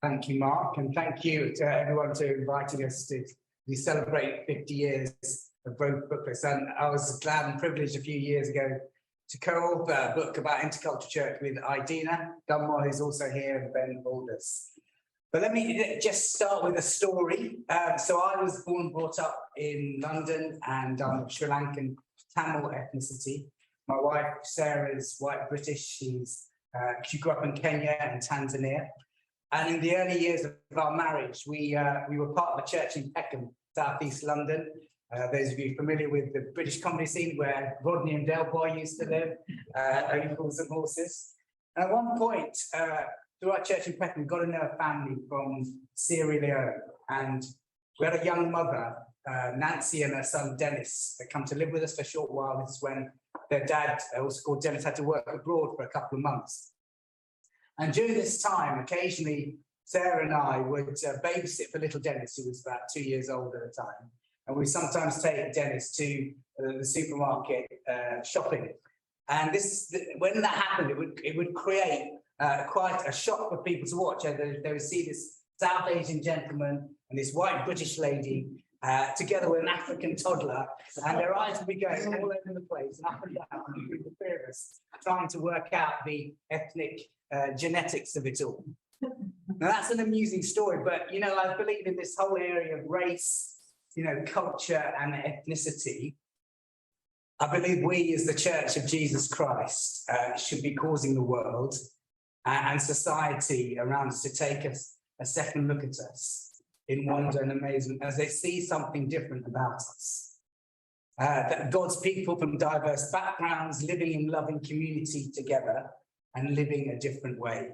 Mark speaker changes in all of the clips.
Speaker 1: Thank you, Mark, and thank you to everyone for inviting us to celebrate 50 years of both booklets. And I was glad and privileged a few years ago to co-author a book about intercultural church with Idina Dunmore, who's also here, and Ben Balders. But let me just start with a story. So I was born and brought up in London, and I'm of Sri Lankan Tamil ethnicity. My wife, Sarah, is white British. She grew up in Kenya and Tanzania. And in the early years of our marriage, we were part of a church in Peckham, southeast London. Those of you familiar with the British comedy scene where Rodney and Del Boy used to live, Eagles and Horses. And at one point, through our church in Peckham, we got to know a family from Sierra Leone. And we had a young mother, Nancy, and her son Dennis, that come to live with us for a short while. This is when their dad, also called Dennis, had to work abroad for a couple of months. And during this time, occasionally, Sarah and I would babysit for little Dennis, who was about 2 years old at the time. And we sometimes take Dennis to the supermarket shopping. And when that happened, it would create quite a shock for people to watch. They would see this South Asian gentleman and this white British lady together with an African toddler, and their eyes would be going all over the place and up and down, and the three of us trying to work out the ethnic genetics of it all. Now that's an amusing story, but I believe in this whole area of race, culture and ethnicity. I believe we as the Church of Jesus Christ should be causing the world and society around us to take a second look at us in wonder and amazement as they see something different about us. That God's people from diverse backgrounds living in loving community together and living a different way.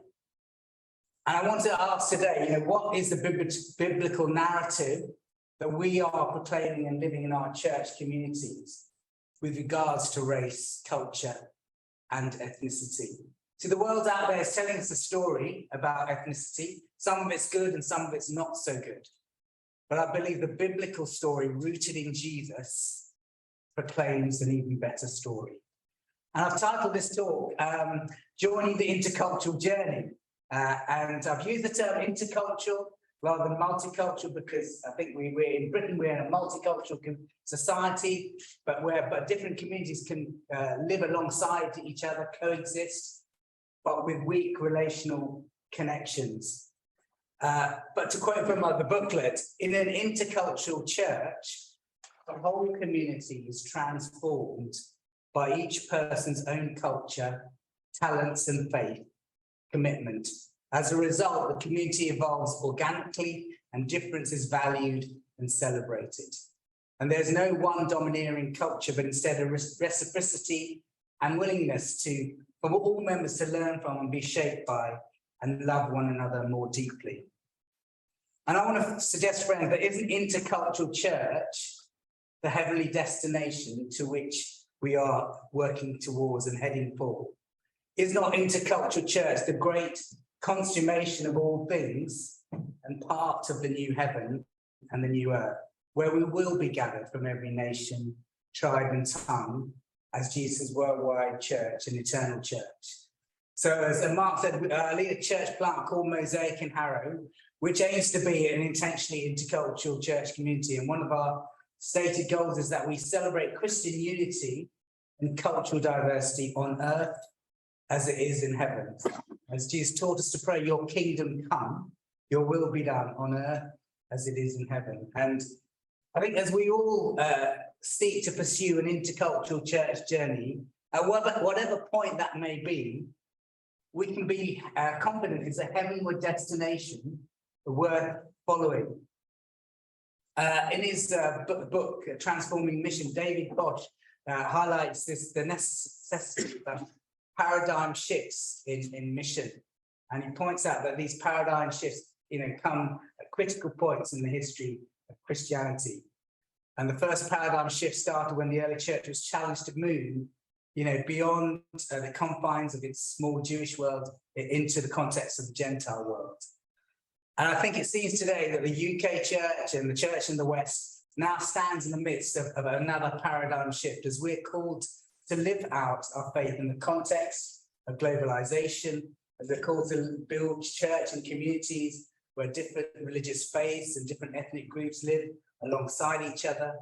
Speaker 1: And I want to ask today, what is the biblical narrative that we are proclaiming and living in our church communities with regards to race, culture, and ethnicity? See, the world out there is telling us a story about ethnicity. Some of it's good and some of it's not so good. But I believe the biblical story rooted in Jesus proclaims an even better story. And I've titled this talk, Joining the Intercultural Journey. And I've used the term intercultural rather than multicultural because I think we're in Britain, we're in a multicultural society, but different communities can live alongside each other, coexist, but with weak relational connections. But to quote from the booklet, in an intercultural church, the whole community is transformed by each person's own culture, talents and faith, commitment. As a result, the community evolves organically and difference is valued and celebrated. And there's no one domineering culture, but instead a reciprocity and willingness for all members to learn from and be shaped by and love one another more deeply. And I want to suggest, friends, that isn't intercultural church the heavenly destination to which we are working towards and heading for? Is not intercultural church the great consummation of all things and part of the new heaven and the new earth, where we will be gathered from every nation, tribe and tongue as Jesus' worldwide church, an eternal church? So as Mark said, I lead a church plant called Mosaic in Harrow, which aims to be an intentionally intercultural church community. And one of our stated goals is that we celebrate Christian unity and cultural diversity on earth as it is in heaven. As Jesus taught us to pray, your kingdom come, your will be done on earth as it is in heaven. And I think as we all seek to pursue an intercultural church journey, at whatever point that may be, we can be confident it's a heavenward destination worth following. In his book, Transforming Mission, David Bosch highlights the necessity of paradigm shifts in mission. And he points out that these paradigm shifts come at critical points in the history of Christianity. And the first paradigm shift started when the early church was challenged to move beyond the confines of its small Jewish world into the context of the Gentile world. And I think it seems today that the UK church and the church in the West now stands in the midst of another paradigm shift as we're called to live out our faith in the context of globalization, as we're called to build church and communities where different religious faiths and different ethnic groups live alongside each other.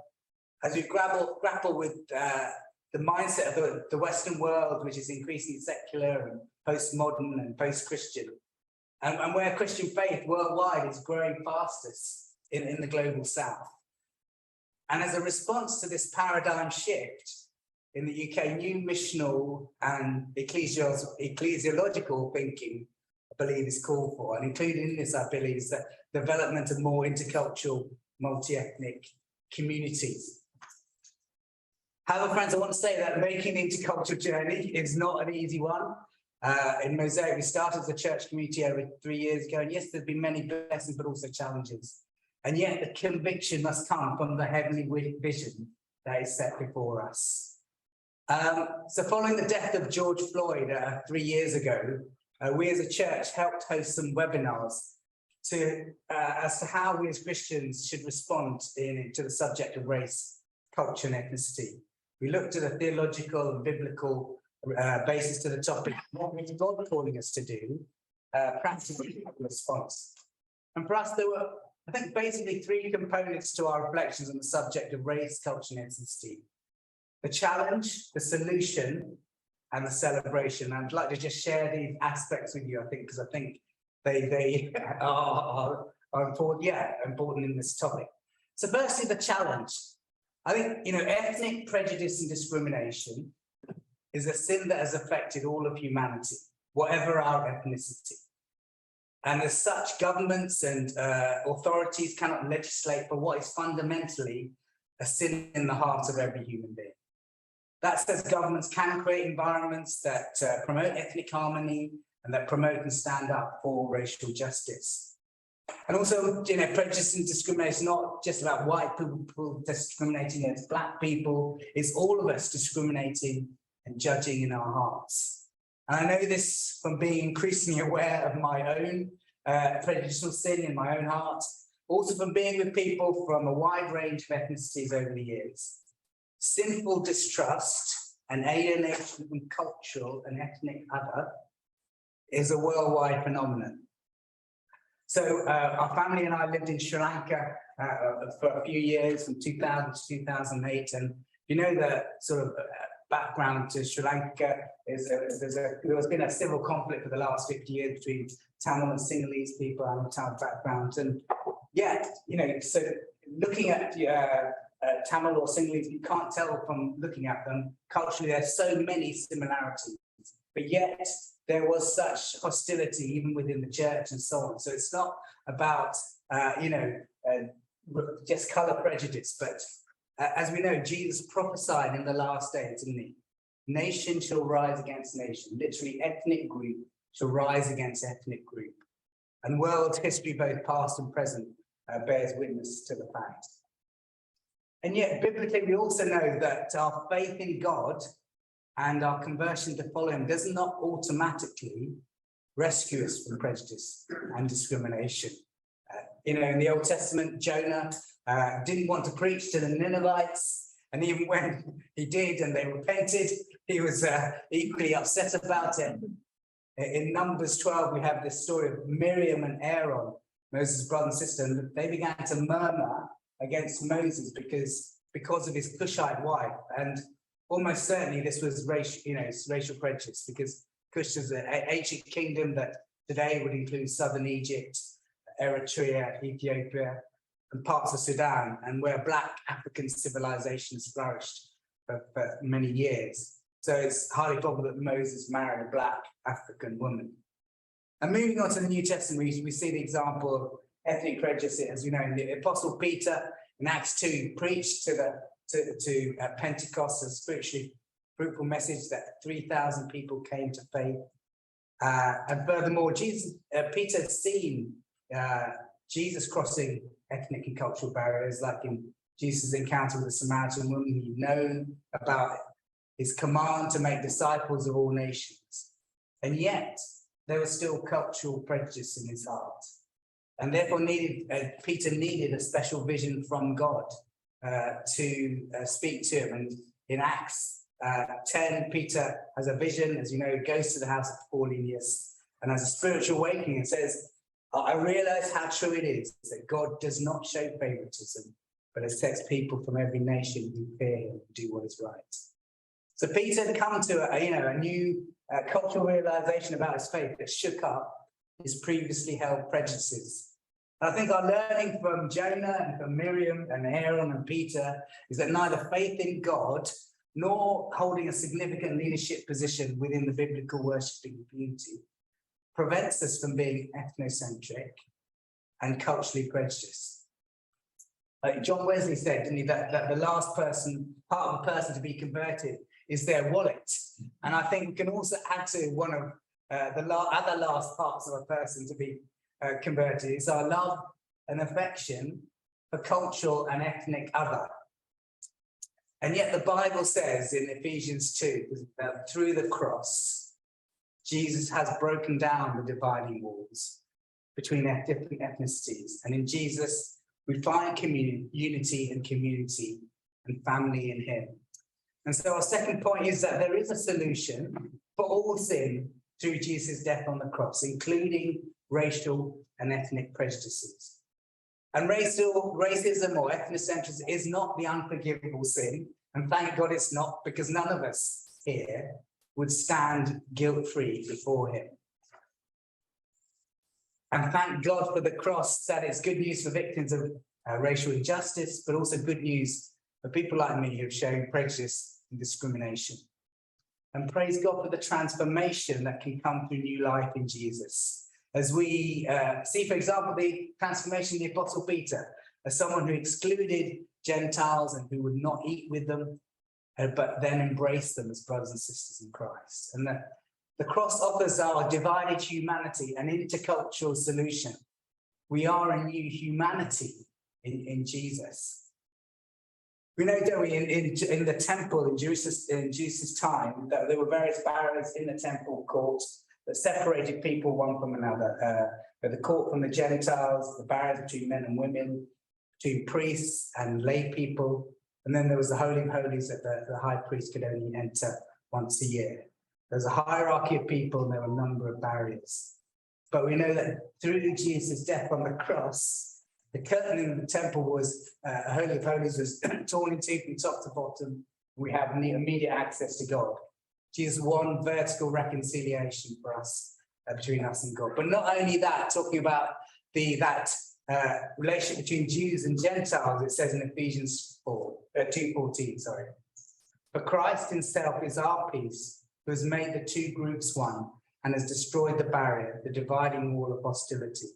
Speaker 1: As we grapple with the mindset of the Western world, which is increasingly secular and postmodern and post-Christian, and where Christian faith worldwide is growing fastest in the global South. And as a response to this paradigm shift in the UK, new missional and ecclesiological thinking, I believe, is called for. And included in this, I believe, is the development of more intercultural, multi-ethnic communities. However, friends, I want to say that making the intercultural journey is not an easy one. In Mosaic, we started as a church community over 3 years ago, and yes, there's been many blessings, but also challenges. And yet the conviction must come from the heavenly vision that is set before us. So following the death of George Floyd 3 years ago, we as a church helped host some webinars as to how we as Christians should respond to the subject of race, culture, and ethnicity. We looked at a theological and biblical basis to the topic, what is God calling us to do, practical response. And for us, there were, I think, basically 3 components to our reflections on the subject of race, culture, and ethnicity: the challenge, the solution, and the celebration. And I'd like to just share these aspects with you, I think, because I think they are important, important in this topic. So firstly, the challenge. I think, ethnic prejudice and discrimination is a sin that has affected all of humanity, whatever our ethnicity. And as such, governments and authorities cannot legislate for what is fundamentally a sin in the heart of every human being. That says governments can create environments that promote ethnic harmony and that promote and stand up for racial justice. And also, prejudice and discrimination is not just about white people discriminating against black people. It's all of us discriminating and judging in our hearts. And I know this from being increasingly aware of my own prejudicial sin in my own heart, also from being with people from a wide range of ethnicities over the years. Sinful distrust and alienation from cultural and ethnic other is a worldwide phenomenon. So our family and I lived in Sri Lanka for a few years, from 2000 to 2008. And the sort of background to Sri Lanka is there's been a civil conflict for the last 50 years between Tamil and Sinhalese people and Tamil backgrounds. And so looking at Tamil or Sinhalese, you can't tell from looking at them. Culturally, there's so many similarities, but yet there was such hostility even within the church and so on. So it's not about, just colour prejudice, but as we know, Jesus prophesied in the last days, didn't he? Nation shall rise against nation, literally ethnic group shall rise against ethnic group. And world history, both past and present, bears witness to the fact. And yet, biblically, we also know that our faith in God and our conversion to follow him does not automatically rescue us from prejudice and discrimination. In the Old Testament, Jonah didn't want to preach to the Ninevites, and even when he did and they repented, he was equally upset about it. In Numbers 12, we have this story of Miriam and Aaron, Moses' brother and sister, and they began to murmur against Moses because of his Cushite wife. And almost certainly this was racial prejudice, because Cush is an ancient kingdom that today would include southern Egypt, Eritrea, Ethiopia, and parts of Sudan, and where Black African civilizations flourished for many years. So it's highly probable that Moses married a Black African woman. And moving on to the New Testament, we see the example of ethnic prejudice, as we know, in the Apostle Peter in Acts 2 preached to Pentecost, a spiritually fruitful message that 3,000 people came to faith. And furthermore, Peter had seen Jesus crossing ethnic and cultural barriers, like in Jesus' encounter with the Samaritan woman. He'd known about his command to make disciples of all nations. And yet, there was still cultural prejudice in his heart. And therefore, Peter needed a special vision from God to speak to him. And in Acts 10, Peter has a vision, as you know, goes to the house of Cornelius and has a spiritual awakening and says, I realize how true it is that God does not show favoritism, but accepts people from every nation who fear him and do what is right. So Peter had come to a new cultural realization about his faith that shook up his previously held prejudices. And I think our learning from Jonah and from Miriam and Aaron and Peter is that neither faith in God nor holding a significant leadership position within the biblical worshiping community prevents us from being ethnocentric and culturally prejudiced. John Wesley said, didn't he, that the last person, part of a person to be converted is their wallet. And I think we can also add to one of the other last parts of a person to be converted is our love and affection for cultural and ethnic other. And yet the Bible says in Ephesians 2 that through the cross, Jesus has broken down the dividing walls between different ethnicities. And in Jesus, we find unity and community and family in him. And so our second point is that there is a solution for all sin through Jesus' death on the cross, including racial and ethnic prejudices. And racism or ethnocentrism is not the unforgivable sin. And thank God it's not, because none of us here would stand guilt-free before him. And thank God for the cross, that it's good news for victims of racial injustice, but also good news for people like me who have shown prejudice and discrimination. And praise God for the transformation that can come through new life in Jesus. As we see, for example, the transformation of the Apostle Peter, as someone who excluded Gentiles and who would not eat with them, but then embraced them as brothers and sisters in Christ. And the cross offers our divided humanity an intercultural solution. We are a new humanity in Jesus. We know, don't we, in the temple in Jesus' time, that there were various barriers in the temple courts that separated people one from another. The court from the Gentiles, the barriers between men and women, between priests and lay people. And then there was the Holy of Holies that the high priest could only enter once a year. There's a hierarchy of people and there were a number of barriers. But we know that through Jesus' death on the cross, the curtain in the temple was, Holy of Holies was torn in two from top to bottom. We have immediate access to God. Jesus won vertical reconciliation for us, between us and God. But not only that, talking about that relationship between Jews and Gentiles, it says in Ephesians 2:14, sorry. For Christ himself is our peace, who has made the two groups one and has destroyed the barrier, the dividing wall of hostility,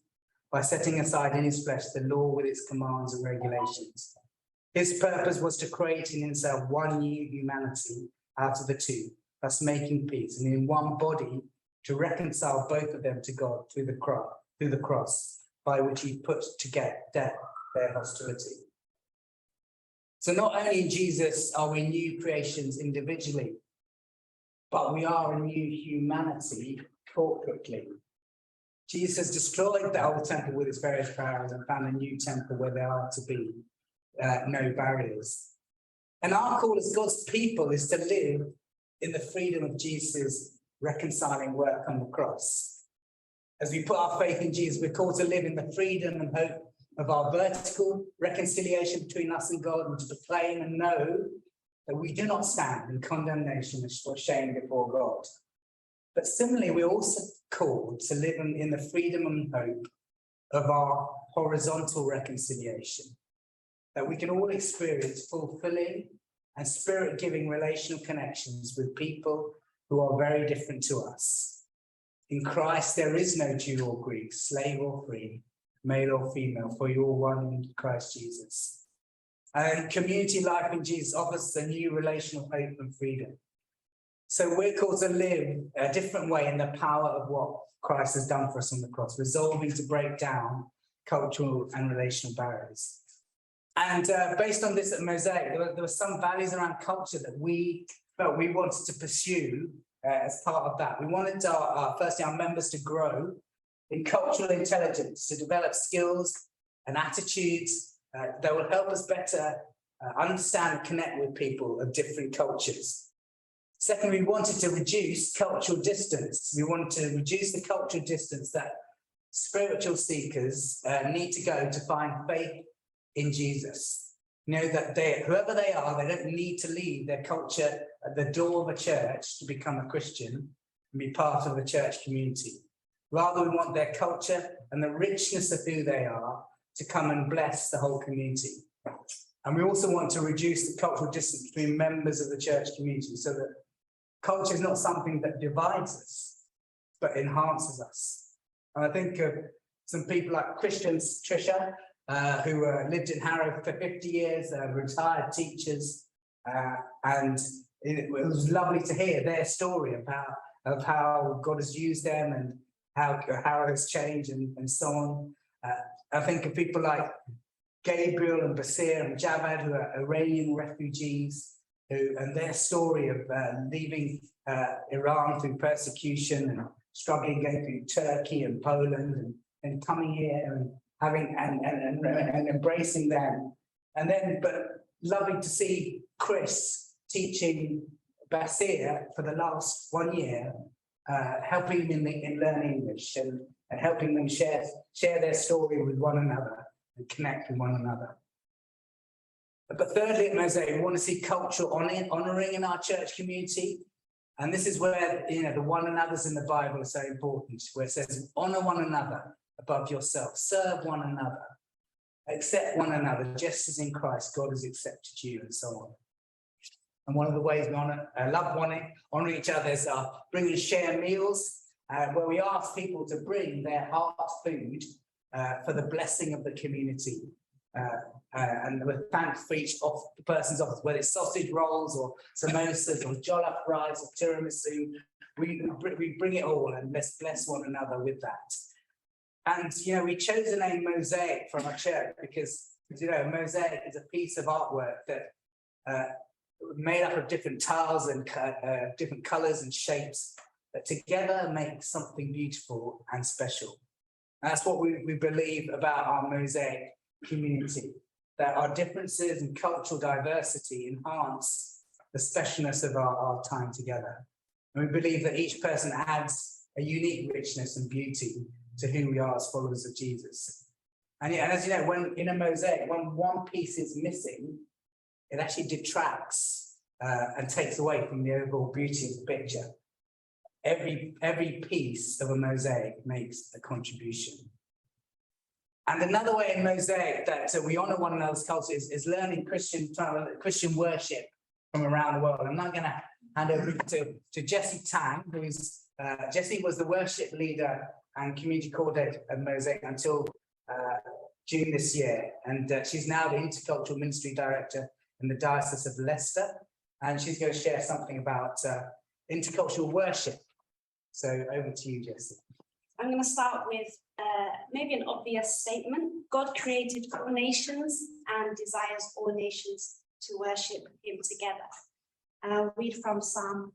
Speaker 1: by setting aside in his flesh the law with its commands and regulations. His purpose was to create in himself one new humanity out of the two, thus making peace, and in one body to reconcile both of them to God through the cross, by which he put to death their hostility. So not only in Jesus are we new creations individually, but we are a new humanity corporately. Jesus has destroyed the old temple with its various barriers and found a new temple where there are to be no barriers. And our call as God's people is to live in the freedom of Jesus' reconciling work on the cross. As we put our faith in Jesus, we're called to live in the freedom and hope of our vertical reconciliation between us and God, and to proclaim and know that we do not stand in condemnation or shame before God. But similarly, we're also called to live in the freedom and hope of our horizontal reconciliation, that we can all experience fulfilling and spirit-giving relational connections with people who are very different to us. In Christ, there is no Jew or Greek, slave or free, male or female, for you're one in Christ Jesus. And community life in Jesus offers a new relational hope and freedom. So we're called to live a different way in the power of what Christ has done for us on the cross, resolving to break down cultural and relational barriers. And based on this at Mosaic, there were some values around culture that we felt we wanted to pursue as part of that. We wanted firstly our members to grow in cultural intelligence, to develop skills and attitudes that will help us better understand and connect with people of different cultures. Secondly, we wanted to reduce cultural distance. We wanted to reduce the cultural distance that spiritual seekers need to go to find faith in Jesus. Know that whoever they are, they don't need to leave their culture at the door of a church to become a Christian and be part of the church community. Rather, we want their culture and the richness of who they are to come and bless the whole community. And we also want to reduce the cultural distance between members of the church community so that culture is not something that divides us, but enhances us. And I think of some people like Christian Trisha, who lived in Harrow for 50 years, retired teachers, and it was lovely to hear their story of how God has used them and how Harrow has changed and so on. I think of people like Gabriel and Basir and Javad, who are Iranian refugees, and their story of leaving Iran through persecution and struggling going through Turkey and Poland and coming here and having and embracing them. And then, but lovely to see Chris teaching Basir for the last 1 year, helping him in learning English and helping them share their story with one another and connect with one another. But thirdly, at Mosaic, we want to see cultural honouring in our church community. And this is where, the one another's in the Bible are so important, where it says, honour one another above yourself, serve one another, accept one another, just as in Christ God has accepted you, and so on. And one of the ways we honouring each other is bringing share meals, where we ask people to bring their heart food for the blessing of the community. And we're thankful for each person's office, whether it's sausage rolls or samosas or jollof rice or tiramisu. We bring it all and let's bless one another with that. And, we chose the name Mosaic from our church because, Mosaic is a piece of artwork that made up of different tiles and different colours and shapes that together make something beautiful and special. And that's what we believe about our Mosaic community, that our differences and cultural diversity enhance the specialness of our time together. And we believe that each person adds a unique richness and beauty to who we are as followers of Jesus. And as you know, when in a mosaic, when one piece is missing, it actually detracts and takes away from the overall beauty of the picture. Every piece of a mosaic makes a contribution. And another way in Mosaic that we honour one another's culture is learning Christian worship from around the world. I'm now going to hand over to Jessie Tang, who's Jessie was the worship leader and community coordinator at Mosaic until June this year, and she's now the Intercultural Ministry Director in the Diocese of Leicester, and she's going to share something about intercultural worship. So over to you, Jessie.
Speaker 2: I'm going to start with maybe an obvious statement. God created all nations and desires all nations to worship him together. And I'll read from Psalm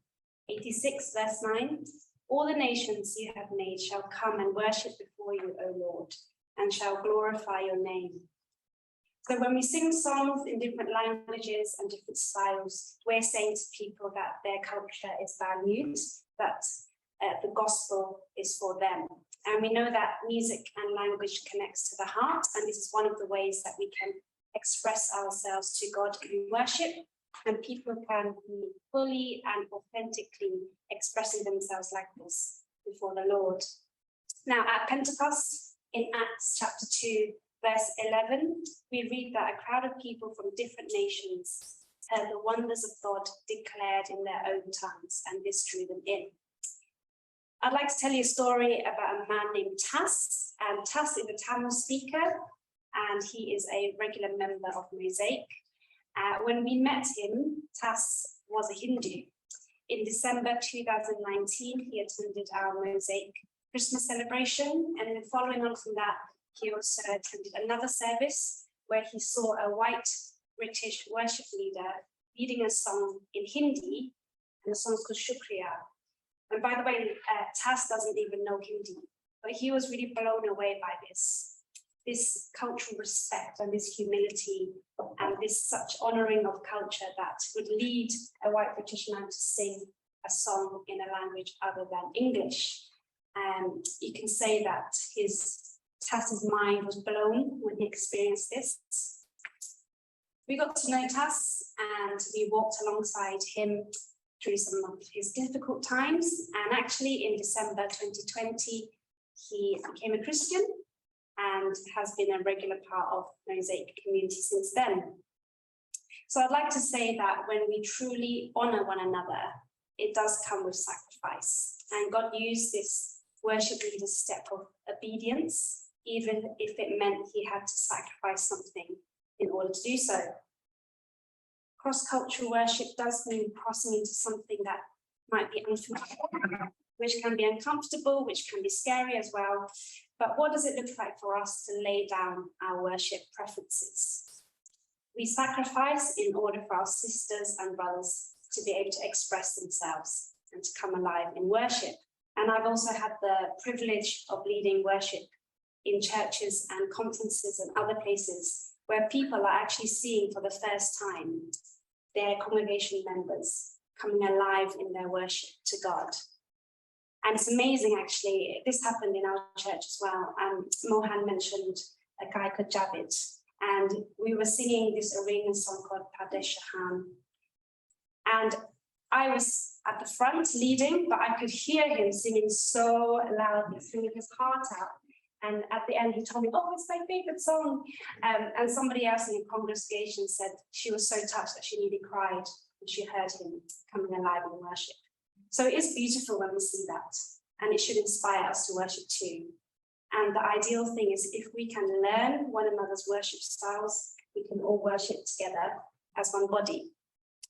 Speaker 2: 86, verse 9. All the nations you have made shall come and worship before you, O Lord, and shall glorify your name. So when we sing songs in different languages and different styles, we're saying to people that their culture is valued, that the gospel is for them. And we know that music and language connects to the heart, and this is one of the ways that we can express ourselves to God in worship, and people can be fully and authentically expressing themselves like this before the Lord. Now, at Pentecost, in Acts chapter 2, verse 11, we read that a crowd of people from different nations heard the wonders of God declared in their own tongues, and this drew them in. I'd like to tell you a story about a man named Tas, and Tas is a Tamil speaker, and he is a regular member of Mosaic. When we met him, Tas was a Hindu. In December 2019, he attended our Mosaic Christmas celebration, and then following on from that, he also attended another service where he saw a white British worship leader leading a song in Hindi, and the song's called Shukriya. And by the way, Tas doesn't even know Hindi, but he was really blown away by this cultural respect and this humility and this such honouring of culture that would lead a white British man to sing a song in a language other than English. You can say that Tass's mind was blown when he experienced this. We got to know Tass and we walked alongside him through some of his difficult times. And actually in December 2020, he became a Christian and has been a regular part of Mosaic community since then. So I'd like to say that when we truly honor one another, it does come with sacrifice. And God used this worship leader's step of obedience, even if it meant he had to sacrifice something in order to do so. Cross-cultural worship does mean crossing into something that might be unfamiliar, which can be uncomfortable, which can be scary as well. But what does it look like for us to lay down our worship preferences? We sacrifice in order for our sisters and brothers to be able to express themselves and to come alive in worship. And I've also had the privilege of leading worship in churches and conferences and other places where people are actually seeing for the first time their congregation members coming alive in their worship to God. And it's amazing, actually. This happened in our church as well. Mohan mentioned a guy called Javid, and we were singing this Iranian song called Padeshahan. And I was at the front leading, but I could hear him singing so loudly, singing his heart out. And at the end, he told me, oh, it's my favorite song. And somebody else in the congregation said she was so touched that she nearly cried when she heard him coming alive in worship. So it is beautiful when we see that, and it should inspire us to worship too. And the ideal thing is if we can learn one another's worship styles, we can all worship together as one body.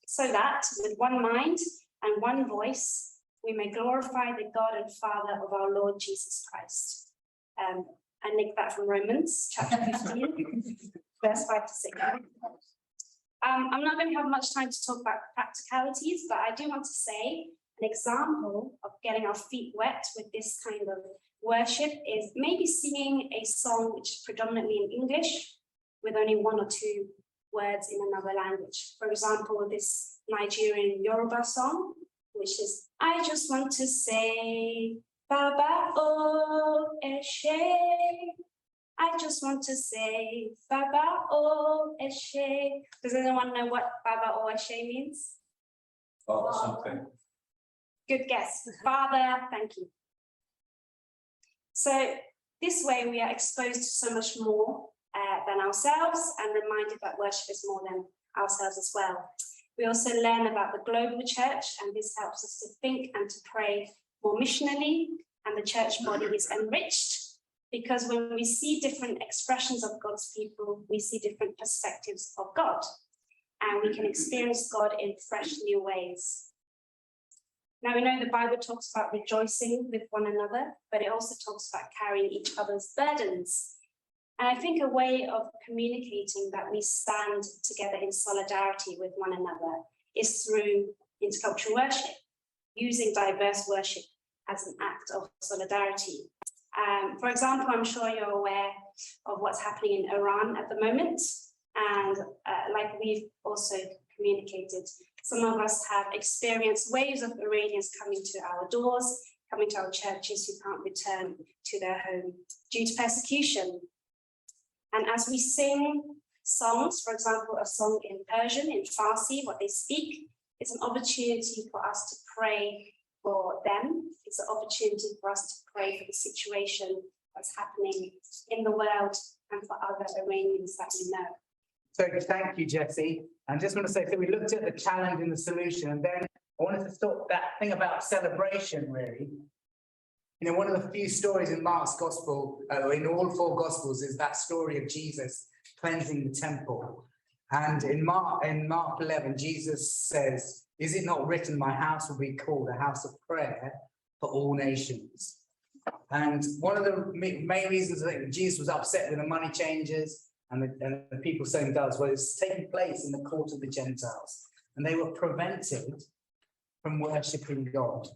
Speaker 2: So that with one mind and one voice, we may glorify the God and Father of our Lord Jesus Christ. I nicked that from Romans chapter 15, verse 5 to 6. I'm not going to have much time to talk about practicalities, but I do want to say an example of getting our feet wet with this kind of worship is maybe singing a song which is predominantly in English with only one or two words in another language. For example, this Nigerian Yoruba song, which is, I just want to say, Baba O Eshe. I just want to say, Baba O Eshe. Does anyone know what Baba O Eshe means?
Speaker 3: Oh, something.
Speaker 2: Good guess. Father, thank you. So this way we are exposed to so much more than ourselves and reminded that worship is more than ourselves as well. We also learn about the global church, and this helps us to think and to pray more missionally, and the church body is enriched because when we see different expressions of God's people, we see different perspectives of God, and we can experience God in fresh new ways. Now, we know the Bible talks about rejoicing with one another, but it also talks about carrying each other's burdens. And I think a way of communicating that we stand together in solidarity with one another is through intercultural worship, using diverse worship as an act of solidarity. For example, I'm sure you're aware of what's happening in Iran at the moment. And like we've also communicated, some of us have experienced waves of Iranians coming to our doors, coming to our churches who can't return to their home due to persecution. And as we sing songs, for example, a song in Persian, in Farsi, what they speak, it's an opportunity for us to pray for them. It's an opportunity for us to pray for the situation that's happening in the world and for other Iranians that we know.
Speaker 1: So thank you, Jessie. I just want to say, so we looked at the challenge and the solution, and then I wanted to talk that thing about celebration, really. You know, one of the few stories in Mark's gospel, in all four gospels, is that story of Jesus cleansing the temple. And in Mark 11, Jesus says, is it not written, my house will be called a house of prayer for all nations? And one of the main reasons that Jesus was upset with the money changers and the people selling doves was taking place in the court of the Gentiles, and they were prevented from worshipping God.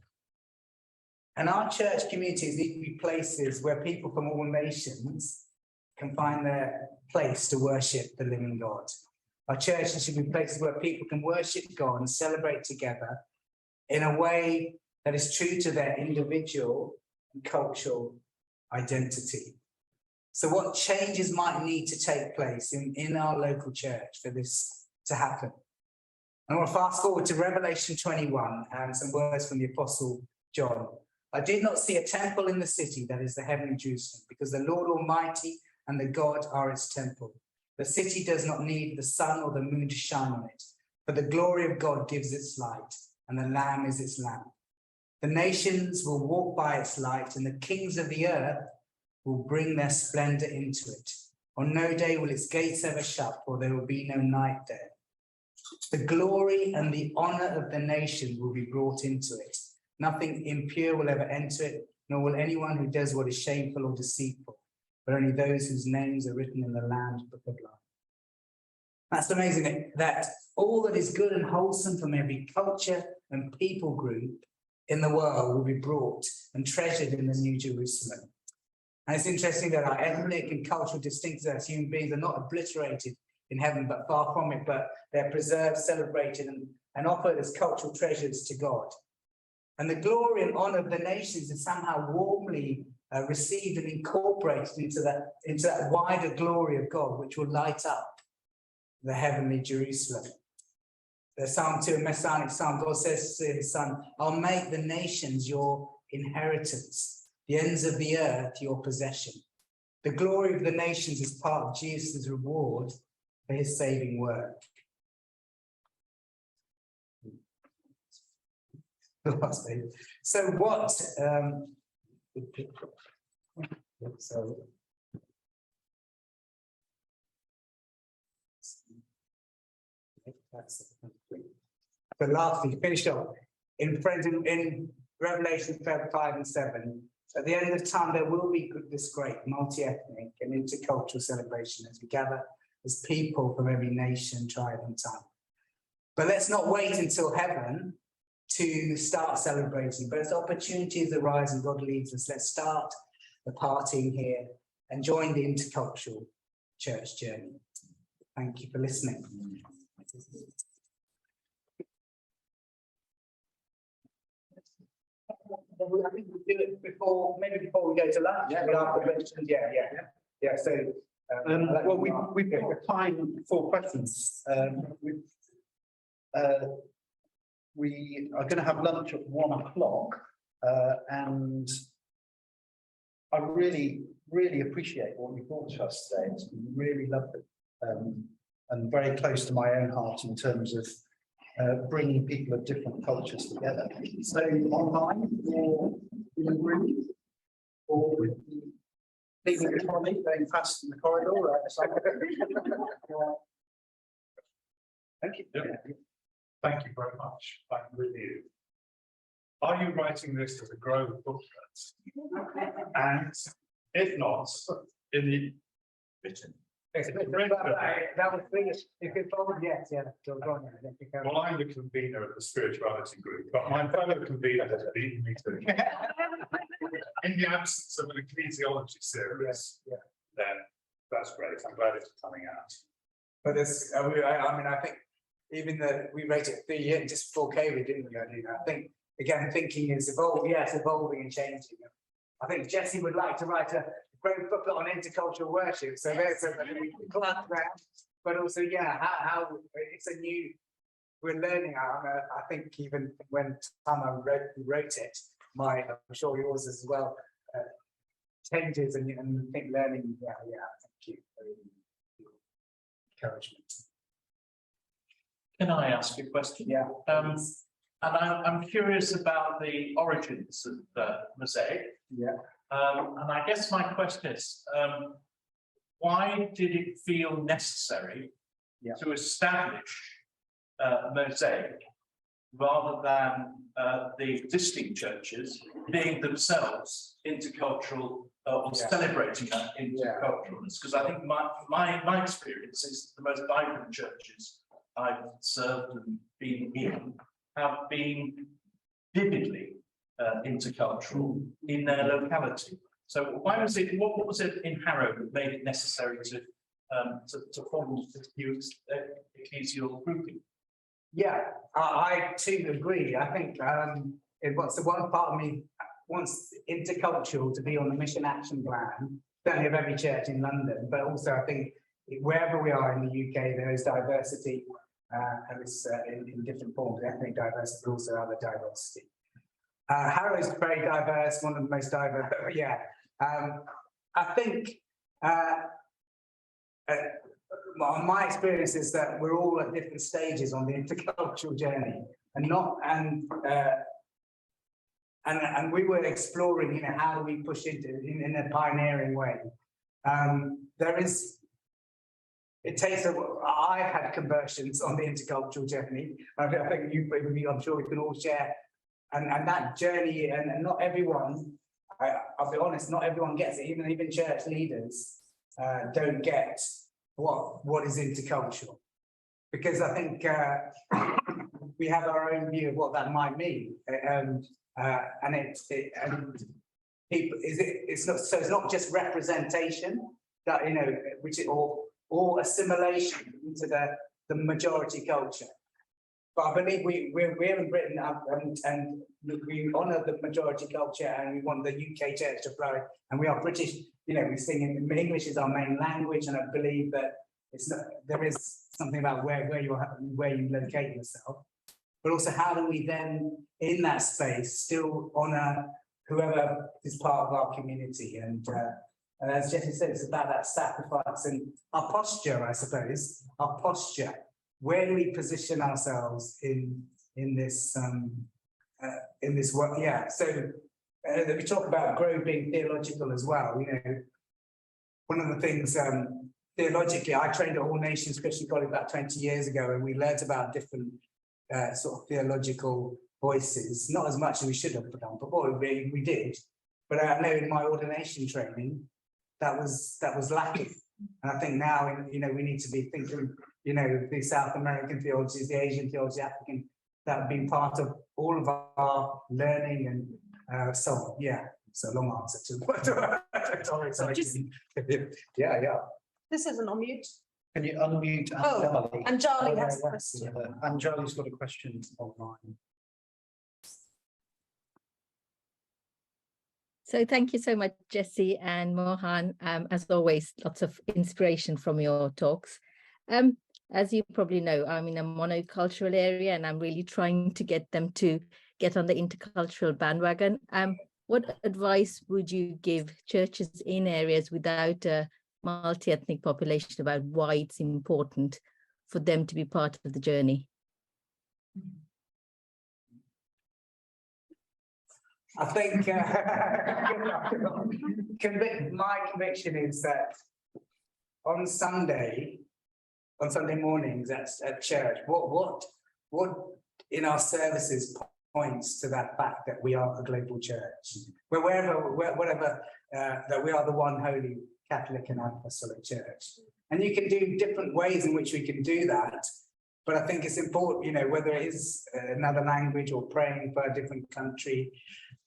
Speaker 1: And our church communities need to be places where people from all nations can find their place to worship the living God. Our churches should be places where people can worship God and celebrate together in a way that is true to their individual and cultural identity. So what changes might need to take place in our local church for this to happen? I want to fast forward to Revelation 21 and some words from the Apostle John. I did not see a temple in the city, that is the heavenly Jerusalem, because the Lord Almighty and the God are its temple. The city does not need the sun or the moon to shine on it, for the glory of God gives its light, and the Lamb is its lamp. The nations will walk by its light, and the kings of the earth will bring their splendor into it. On no day will its gates ever shut, for there will be no night there. The glory and the honor of the nation will be brought into it. Nothing impure will ever enter it, nor will anyone who does what is shameful or deceitful, but only those whose names are written in the Lamb's book of life. That's amazing that all that is good and wholesome from every culture and people group in the world will be brought and treasured in the New Jerusalem. And it's interesting that our ethnic and cultural distinctives as human beings are not obliterated in heaven, but far from it, but they're preserved, celebrated, and offered as cultural treasures to God. And the glory and honor of the nations is somehow warmly received and incorporated into that wider glory of God, which will light up the heavenly Jerusalem. The Psalm 2, a messianic psalm, God says to his son, I'll make the nations your inheritance, the ends of the earth your possession. The glory of the nations is part of Jesus' reward for his saving work. So what but lastly, finished off in Revelation 5 and 7. At the end of time, there will be this great multi-ethnic and intercultural celebration as we gather as people from every nation, tribe, and tongue. But let's not wait until heaven to start celebrating. But as opportunities arise and God leads us, let's start the partying here and join the intercultural church journey. Thank you for listening. I think we'll do it before we go to lunch. Yeah. So,
Speaker 3: well, we've got time for questions. We are going to have lunch at 1 o'clock, and I really appreciate what you brought to us today. It's been really lovely, and very close to my own heart in terms of bringing people of different cultures together. So online or in the room or with leaving the trolley going past in the corridor.
Speaker 4: Thank you. Yeah. Thank you very much. I'm with you. Are you writing this as a Grove booklet? And if not, in the written.
Speaker 1: That was finished. If it's forward, yes, yeah.
Speaker 4: Well, I'm the convener of the spirituality group, but my fellow convener has beaten me to it. In the absence of an ecclesiology series, then that's great. I'm glad it's coming out.
Speaker 1: But this, I mean, I think even that we rated it 3 years just before COVID, didn't we? I think again, thinking is evolving, evolving and changing. I think Jessie would like to write a great booklet on intercultural worship. So there's a class there, but also, how it's a new. We're learning. I think even when Tama wrote it, I'm sure yours as well, changes and think learning. Thank you for your encouragement.
Speaker 5: Can I ask a question?
Speaker 1: Yeah.
Speaker 5: And I'm curious about the origins of the Mosaic.
Speaker 1: Yeah.
Speaker 5: And I guess my question is, why did it feel necessary to establish Mosaic rather than the existing churches being themselves intercultural or celebrating that interculturalness? Because I think my experience is the most vibrant churches I've served and been in have been vividly intercultural in their locality. So why was it? What was it in Harrow that made it necessary to form this new ecclesial grouping?
Speaker 1: Yeah, I too agree. I think what's the one part of me wants intercultural to be on the mission action plan, certainly of every church in London, but also I think wherever we are in the UK, there is diversity, and it's in different forms, ethnic diversity, but also other diversity. Harrow is very diverse, one of the most diverse, yeah. I think my experience is that we're all at different stages on the intercultural journey, and we were exploring, you know, how do we push into in a pioneering way. I've had conversions on the intercultural journey. I think I'm sure we can all share, and that journey, and not everyone. I'll be honest, not everyone gets it. Even church leaders don't get what is intercultural, because I think we have our own view of what that might mean, and it's not just representation that, you know, or assimilation into the majority culture. But I believe we're in Britain, and we honour the majority culture, and we want the UK church to flourish. And we are British, you know, we sing in English is our main language, and I believe that there is something about where you locate yourself, but also how do we then in that space still honour whoever is part of our community. And as Jessie said, it's about that sacrifice and our posture, I suppose, our posture. Where do we position ourselves in this work? Yeah. So we talk about Grove being theological as well. You know, one of the things theologically, I trained at All Nations Christian College about 20 years ago, and we learned about different sort of theological voices. Not as much as we should have done, but we did. But I know in my ordination training, that was lacking. And I think now, you know, we need to be thinking, you know, the South American theologies, the Asian theology, African, that have been part of all of our learning, and so on. Yeah, it's a long answer to sorry. Yeah.
Speaker 6: This isn't on mute.
Speaker 3: Can you unmute
Speaker 6: Oh,
Speaker 3: Anjali?
Speaker 6: and Charlie has a question.
Speaker 3: Anjali's got a question online.
Speaker 7: So thank you so much, Jessie and Mohan. As always, lots of inspiration from your talks. As you probably know, I'm in a monocultural area, and I'm really trying to get them to get on the intercultural bandwagon. What advice would you give churches in areas without a multi-ethnic population about why it's important for them to be part of the journey?
Speaker 1: I think my conviction is that on Sunday mornings at church, what in our services points to that fact that we are a global church, whatever that we are the one holy Catholic and Apostolic Church. And you can do different ways in which we can do that. But I think it's important, you know, whether it is another language or praying for a different country,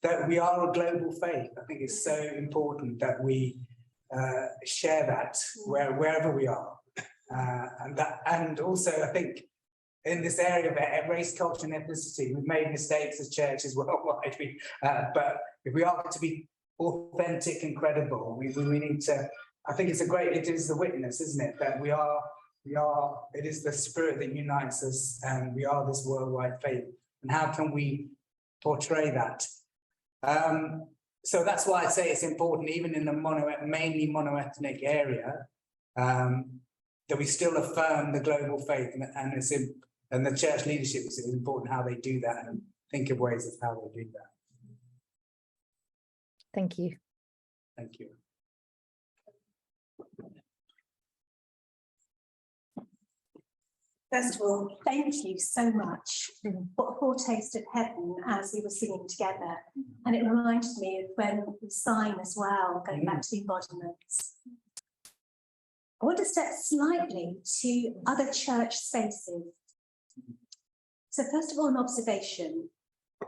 Speaker 1: that we are a global faith. I think it's so important that we share that wherever we are. And also, I think in this area of race, culture, and ethnicity, we've made mistakes as churches worldwide. But if we are to be authentic and credible, we need to. I think it is the witness, isn't it? That we are. It is the spirit that unites us, and we are this worldwide faith. And how can we portray that? So that's why I say it's important, even in the mainly monoethnic area, that we still affirm the global faith, and the church leadership is important how they do that, and think of ways of how they do that.
Speaker 7: Thank you.
Speaker 1: Thank you.
Speaker 6: First of all, thank you so much. What a foretaste of heaven as we were singing together. And it reminded me of when we sign as well, going back to the embodiments. I want to step slightly to other church spaces. So first of all, an observation.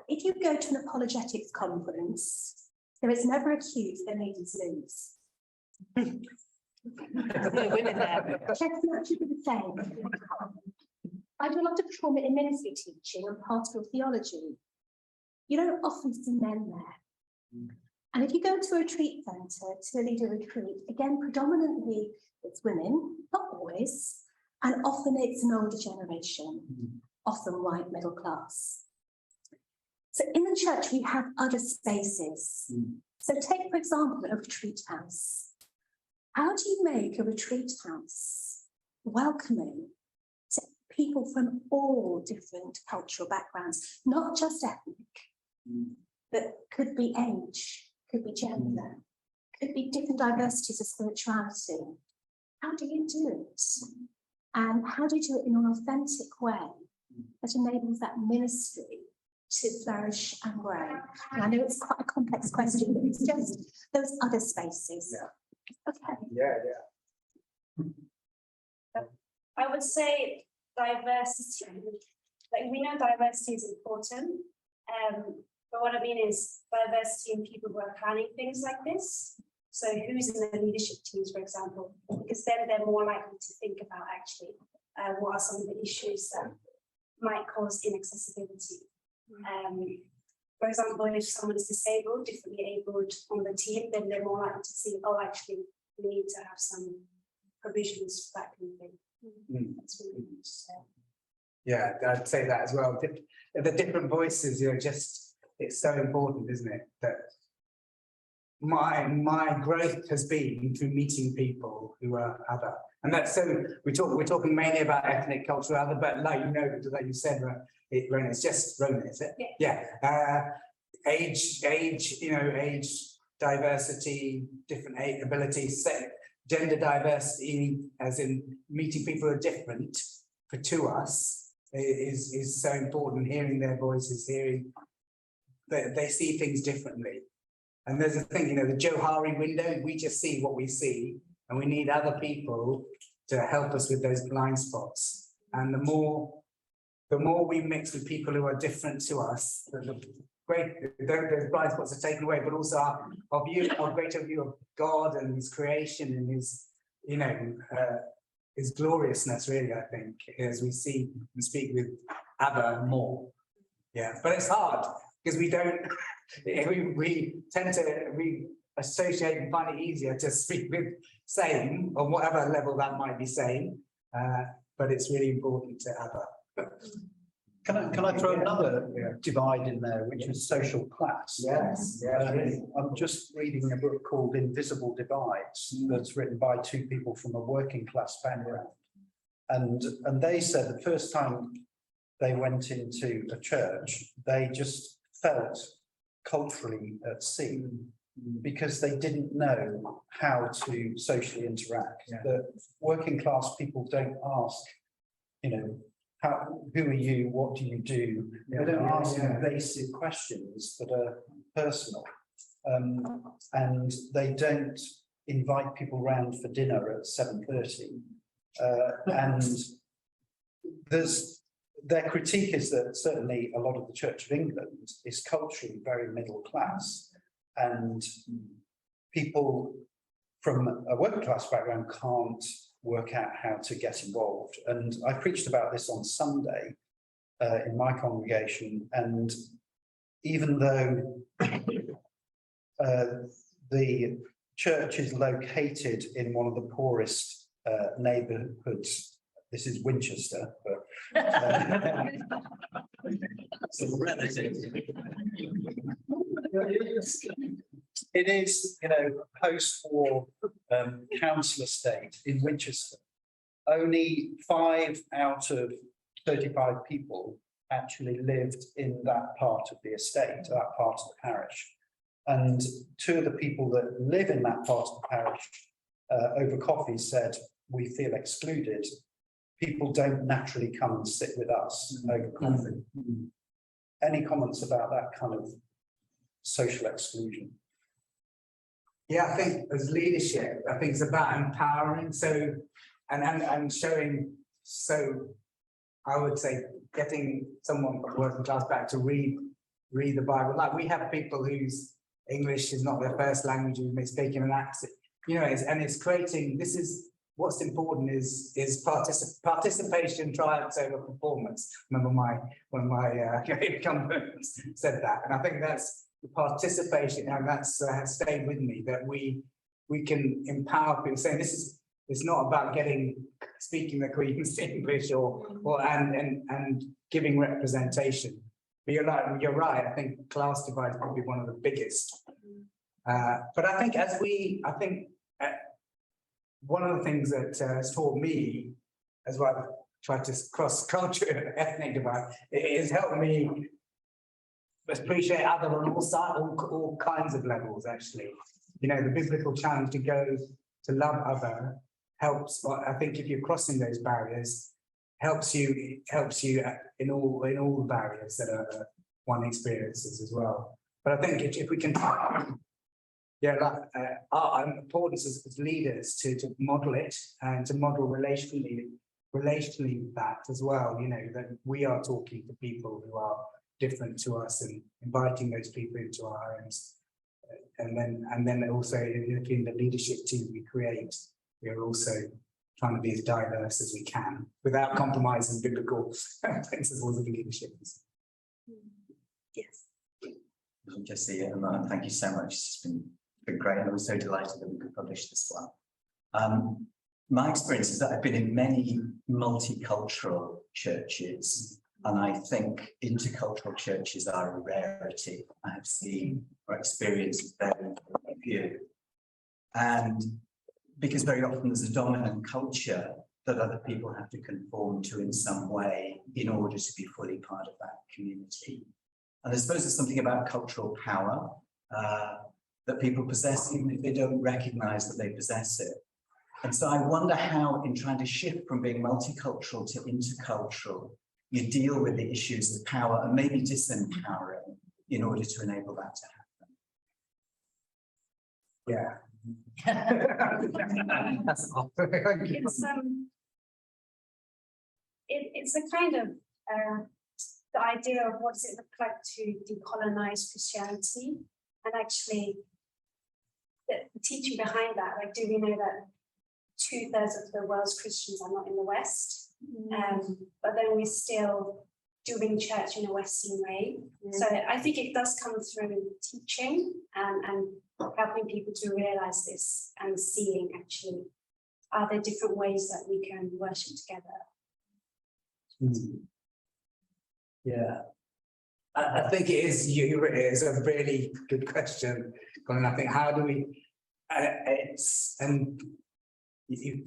Speaker 6: If you go to an apologetics conference, there is never a cue for the ladies' loose.
Speaker 7: Women there.
Speaker 6: That's actually the same. I do a lot of trauma in ministry teaching and pastoral theology. You don't often see men there. And if you go to a retreat centre to lead a retreat, again, predominantly it's women, not always, and often it's an older generation, often white middle class. So in the church, we have other spaces. So take, for example, a retreat house. How do you make a retreat house welcoming to people from all different cultural backgrounds, not just ethnic, but could be age, could be gender, could be different diversities of spirituality? How do you do it? And how do you do it in an authentic way that enables that ministry to flourish and grow? And I know it's quite a complex question, but it's just those other spaces. Okay.
Speaker 2: I would say diversity. Like, we know diversity is important, but what I mean is diversity in people who are planning things like this. So who's in the leadership teams, for example, because then they're more likely to think about actually what are some of the issues that might cause inaccessibility. For example, if someone is disabled, differently abled on the team, then they're more likely to see, oh, actually, we need to have some provisions for that kind of thing. That's really good to say.
Speaker 1: Yeah, I'd say that as well. The different voices, just, it's so important, isn't it? That my growth has been through meeting people who are other. And that's so, we're talking mainly about ethnic, cultural, other, but like you said, Rona, it's just Rona, is it?
Speaker 2: Yeah.
Speaker 1: Age, diversity, different abilities, gender diversity, as in meeting people who are different to us is so important. Hearing their voices, hearing that they see things differently. And there's a thing, the Johari window, we just see what we see, and we need other people to help us with those blind spots. And the more we mix with people who are different to us, those blind spots are taken away, but also our greater view of God and his creation and his gloriousness, really, I think, as we see and speak with other more. Yeah, but it's hard because we don't, we tend to, associate and find it easier to speak with same, on whatever level that might be same, but it's really important to other.
Speaker 3: Can I throw another divide in there, which is social class?
Speaker 1: Yes.
Speaker 3: I'm just reading a book called Invisible Divides that's written by two people from a working class background. And they said the first time they went into a church, they just felt culturally at sea because they didn't know how to socially interact. The working class people don't ask, who are you? What do you do? They don't ask basic questions that are personal, and they don't invite people round for dinner at 7:30. And their critique is that certainly a lot of the Church of England is culturally very middle class, and people from a working class background can't work out how to get involved. And I preached about this on Sunday in my congregation, and even though the church is located in one of the poorest neighbourhoods, this is Winchester, but it is, post-war council estate in Winchester. Only 5 out of 35 people actually lived in that part of the estate, that part of the parish. And 2 of the people that live in that part of the parish over coffee said, we feel excluded. People don't naturally come and sit with us over coffee. Any comments about that kind of social exclusion?
Speaker 1: Yeah, I think as leadership, I think it's about empowering. So, and showing. So, I would say getting someone from working class back to read the Bible. Like, we have people whose English is not their first language, who may speak in an accent. And it's creating. This is what's important is participation triumphs over performance. Remember one of my incumbents said that, and I think that's participation, and that's has stayed with me, that we can empower people, saying it's not about speaking the Queen's English and giving representation. But you're right. I think class divide is probably one of the biggest. But I think one of the things that has taught me, as well, I've tried to cross culture ethnic divide, it has helped me appreciate other on all kinds of levels. Actually, you know, the biblical challenge to go to love other helps. I think if you're crossing those barriers, helps you in all the barriers that one experiences as well. But I think if we can, our importance as leaders to model it and to model relationally that as well. You know, that we are talking to people who are different to us and inviting those people into our homes, and then also in the leadership team we create, we are also trying to be as diverse as we can without compromising biblical principles of leadership.
Speaker 2: Yes.
Speaker 8: Jessie and Mohan, thank you so much. It's been great, and I was so delighted that we could publish this one. My experience is that I've been in many multicultural churches, and I think intercultural churches are a rarity. I have seen or experienced very few. And because very often there's a dominant culture that other people have to conform to in some way in order to be fully part of that community. And I suppose there's something about cultural power that people possess, even if they don't recognize that they possess it. And so I wonder how, in trying to shift from being multicultural to intercultural, you deal with the issues of power and maybe disempowering in order to enable that to happen.
Speaker 1: Yeah. That's all. Thank you.
Speaker 2: It's a kind of the idea of what does it look like to decolonize Christianity, and actually the teaching behind that. Like, do we know that 2/3 of the world's Christians are not in the West? But then we're still doing church in a Western way. So I think it does come through teaching and helping people to realize this and seeing actually, are there different ways that we can worship together?
Speaker 1: Yeah, I think it is a really good question, Colin. I think how do we? You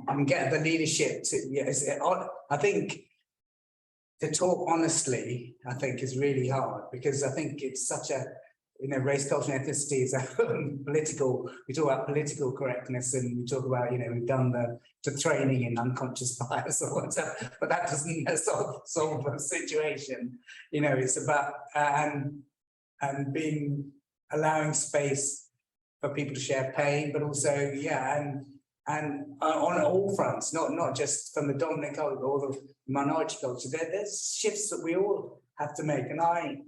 Speaker 1: can get the leadership to I think to talk honestly, I think is really hard, because I think it's such a, you know, race, culture, and ethnicity is a political. We talk about political correctness, and we talk about, you know, we've done the training in unconscious bias or whatever, but that doesn't solve the situation. You know, it's about and allowing space for people to share pain, but also and on all fronts, not just from the dominant culture or the minority culture. There's shifts that we all have to make, and I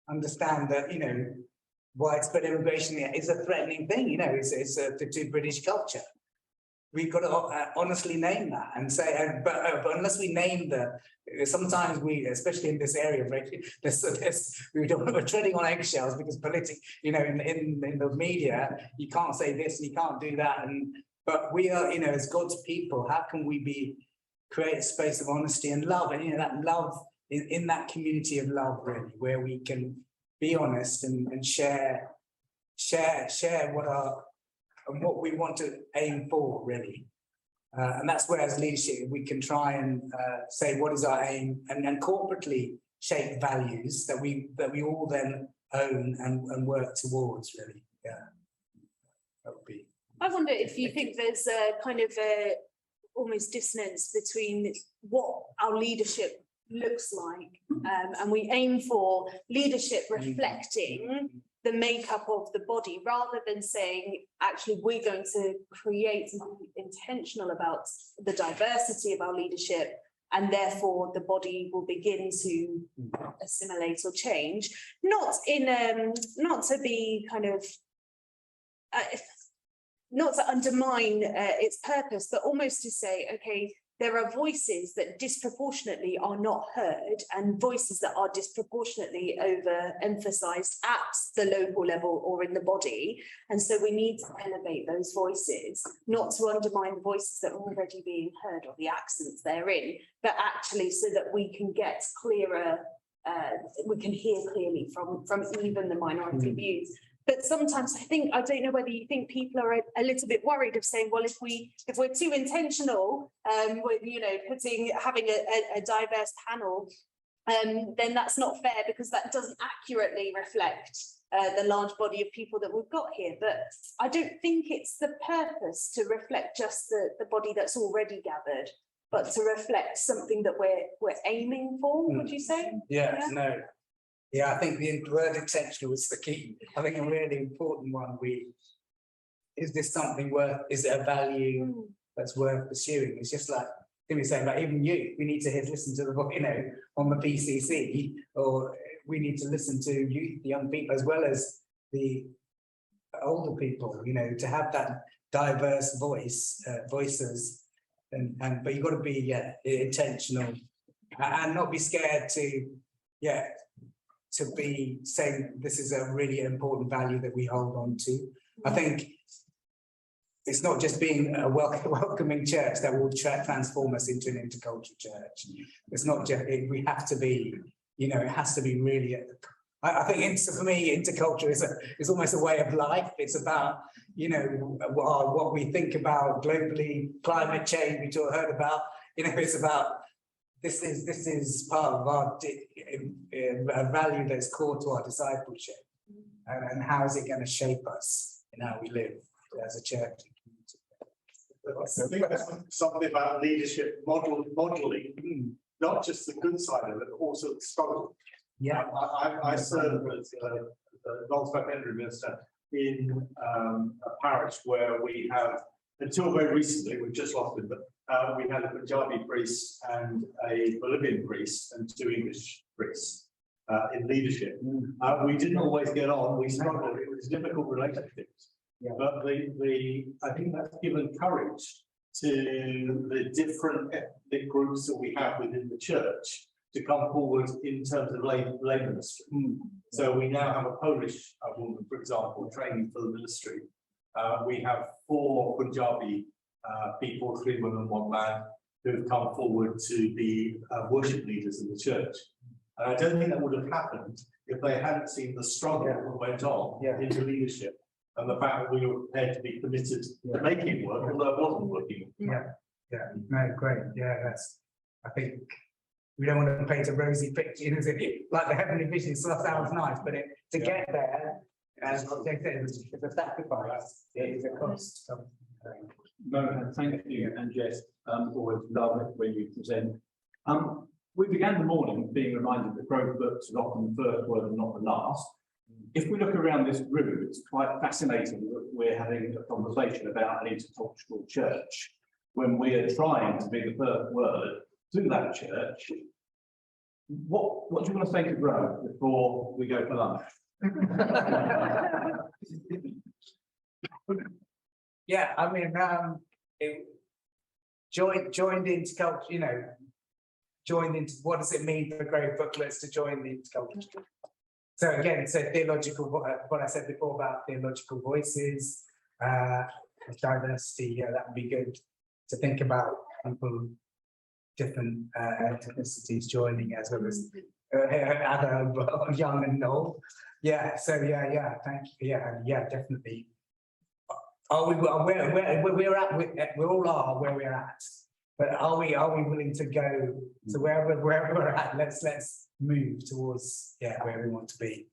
Speaker 1: understand that, you know, widespread immigration is a threatening thing. You know, it's to British culture. We've got to honestly name that and say, but unless we name sometimes we, especially in this area, we're treading on eggshells, because you know, in the media, you can't say this and you can't do that. But we are, you know, as God's people, how can we create a space of honesty and love, and, you know, that love in that community of love, really, where we can be honest and share what we want to aim for, really. And that's where, as leadership, we can try and say what is our aim, and corporately shape values that we all then own and work towards, really. Yeah, that would be.
Speaker 9: I wonder if you think there's a kind of almost dissonance between what our leadership looks like, and we aim for leadership reflecting the makeup of the body, rather than saying, actually, we're going to create something intentional about the diversity of our leadership, and therefore the body will begin to assimilate or change, not to be kind of not to undermine its purpose, but almost to say, okay, there are voices that disproportionately are not heard and voices that are disproportionately overemphasized at the local level or in the body. And so we need to elevate those voices, not to undermine the voices that are already being heard or the accents they're in, but actually so that we can get clearer, we can hear clearly from even the minority views. But sometimes I don't know whether you think people are a little bit worried of saying, well, if we're too intentional with, you know, having a diverse panel, then that's not fair because that doesn't accurately reflect the large body of people that we've got here. But I don't think it's the purpose to reflect just the body that's already gathered, but to reflect something that we're aiming for, would you say?
Speaker 1: Yeah, no. Yeah, I think the word intentional is the key. I think a really important one. Is this something is it a value that's worth pursuing? It's just like we saying, like even you, we need to listen to the, you know, on the PCC, or we need to listen to youth, the young people, as well as the older people, you know, to have that diverse voices, but you've got to be intentional and not be scared to be saying this is a really important value that we hold on to. I think it's not just being a welcoming church that will transform us into an intercultural church. It's not just, we have to be, you know, it has to be really, I think for me, intercultural is almost a way of life. It's about, you know, what we think about globally, climate change, we all heard about, you know, it's about, this is part of our a value that's core to our discipleship, and how is it going to shape us in how we live as a church?
Speaker 4: I think there's something about leadership modeling, not just the good side of it, but also the struggle.
Speaker 1: Yeah,
Speaker 4: I serve as a non-spectator minister in a parish where we have, until very recently, we've just lost it, but we had a Punjabi priest and a Bolivian priest and 2 English priests in leadership. We didn't always get on. We struggled. It was difficult relationships. Yeah. But I think that's given courage to the different ethnic groups that we have within the church to come forward in terms of lay ministry. So we now have a Polish woman, for example, training for the ministry. We have 4 Punjabi people, 3 women, 1 man, who have come forward to be worship leaders in the church. And I don't think that would have happened if they hadn't seen the struggle that went on into leadership and the fact that we were prepared to be committed to making it work, although it wasn't working.
Speaker 1: No, great. Yeah, I think we don't want to paint a rosy picture, you know, like the heavenly vision sounds nice, but to get there, as they said, it's a sacrifice, it is a cost.
Speaker 10: No, thank you, and Jess, always love it when you present. We began the morning being reminded that growth books are often the first word and not the last. If we look around this room, it's quite fascinating that we're having a conversation about an intercultural church when we are trying to be the first word to that church. What do you want to say to Grow before we go for lunch?
Speaker 1: Yeah, I mean, joined into culture, you know, joined into, what does it mean for growth booklets to join the intercultural? So again, so theological, what I said before about theological voices, diversity, that would be good to think about people, different ethnicities joining as well as other young and old. Yeah, so thank you. Yeah, definitely. Are we we're at? We all are where we're at, but are we willing to go to wherever we're at? Let's move towards where we want to be.